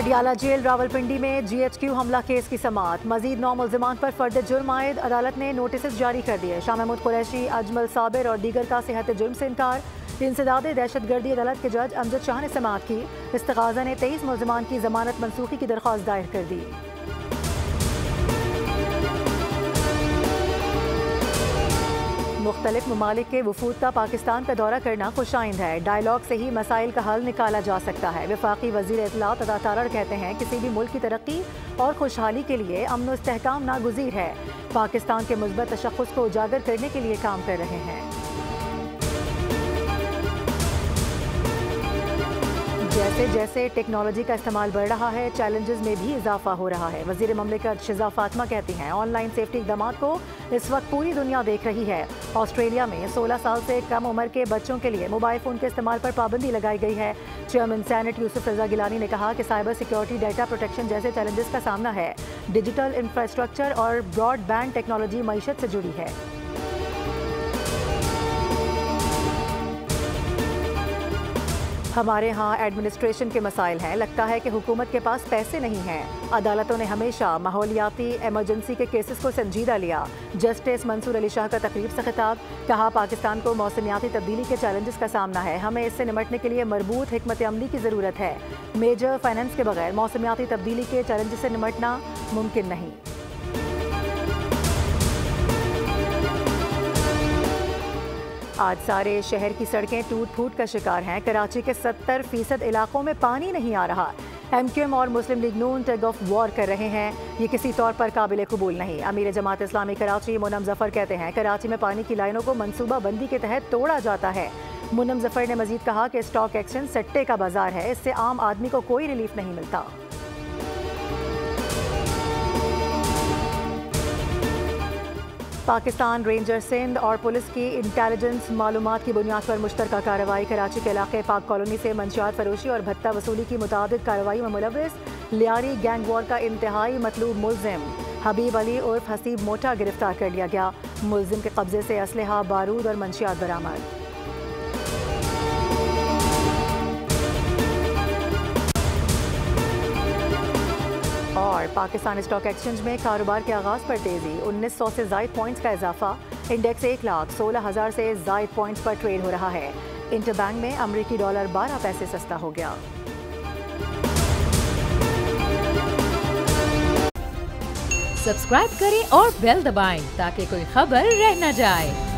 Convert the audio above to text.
Patiala jail Rawalpindi में GHQ हमला case की समाअत। मजीद 9 मुल्जिमान पर फर्द जुर्म आयद अदालत ने नोटिस जारी कर दिए। शाह महमूद कुरैशी, अजमल साबिर और दीगर का सेहत जुर्म से इनकार। इंसदाद दहशतगर्दी अदालत के जज अमजद शाह ने समाअत की। इस्तगाज़ा ने 23 मुल्जिमान की जमानत मनसूखी की दरख्वास्त दायर कर दी। मुख्तलिफ ममालिक के वफूद का पाकिस्तान का दौरा करना खुशाइंद है। डायलॉग से ही मसाइल का हल निकाला जा सकता है। वफाकी वज़ीर इत्तलात अता तारड़ कहते हैं किसी भी मुल्क की तरक्की और खुशहाली के लिए अमन व इस्तेहकाम नागुज़ीर है। पाकिस्तान के मुस्बत तशख़्ख़ुस को उजागर करने के लिए काम कर रहे हैं। जैसे जैसे टेक्नोलॉजी का इस्तेमाल बढ़ रहा है, चैलेंजेस में भी इजाफा हो रहा है। वज़ीर ममलिकत शिज़ा फातिमा कहती हैं ऑनलाइन सेफ्टी इक़दामात को इस वक्त पूरी दुनिया देख रही है। ऑस्ट्रेलिया में 16 साल से कम उम्र के बच्चों के लिए मोबाइल फ़ोन के इस्तेमाल पर पाबंदी लगाई गई है। चेयरमैन सेनेट यूसुफ रज़ा गिलानी ने कहा कि साइबर सिक्योरिटी, डाटा प्रोटेक्शन जैसे चैलेंजेस का सामना है। डिजिटल इंफ्रास्ट्रक्चर और ब्रॉडबैंड टेक्नोलॉजी मईशत से जुड़ी है। हमारे यहाँ एडमिनिस्ट्रेशन के मसाइल हैं। लगता है कि हुकूमत के पास पैसे नहीं हैं। अदालतों ने हमेशा माहौलियाती एमरजेंसी के केसेस को संजीदा लिया। जस्टिस मंसूर अली शाह का तकरीब से खिताब। कहा पाकिस्तान को मौसमियाती तब्दीली के चैलेंजेस का सामना है। हमें इससे निपटने के लिए मरबूत हिकमत अमली की ज़रूरत है। मेजर फाइनेंस के बगैर मौसमियाती तब्दीली के चैलेंजेस से निपटना मुमकिन नहीं। आज सारे शहर की सड़कें टूट फूट का शिकार हैं। कराची के 70% इलाकों में पानी नहीं आ रहा। MQM और मुस्लिम लीग नून टग ऑफ वॉर कर रहे हैं। ये किसी तौर पर काबिल कबूल नहीं। अमीर जमात इस्लामी कराची मुनम जफर कहते हैं कराची में पानी की लाइनों को मनसूबा बंदी के तहत तोड़ा जाता है। मुनम जफर ने मजीद कहा कि स्टॉक एक्सचेंज सट्टे का बाजार है, इससे आम आदमी को कोई रिलीफ नहीं मिलता। पाकिस्तान रेंजर सिंध और पुलिस की इंटेलिजेंस मालूमात की बुनियाद पर मुश्तरका कार्रवाई। कराची के इलाके पाक कॉलोनी से मंशियात फरोशी और भत्ता वसूली की मुतादिद कार्रवाई में मुलव्विस लियारी गैंग वॉर का इंतहाई मतलूब मुल्जिम हबीब अली उर्फ हसीब मोटा गिरफ्तार कर लिया गया। मुल्जिम के कब्जे से असलहा, बारूद और मंशियात बरामद। और पाकिस्तान स्टॉक एक्सचेंज में कारोबार के आगाज पर तेजी। 1900 से ज़ायद पॉइंट्स का इजाफा। इंडेक्स 1,16,000 से ज़ायद पॉइंट्स पर ट्रेड हो रहा है। इंटरबैंक में अमरीकी डॉलर 12 पैसे सस्ता हो गया। सब्सक्राइब करें और बेल दबाएं ताकि कोई खबर रह न जाए।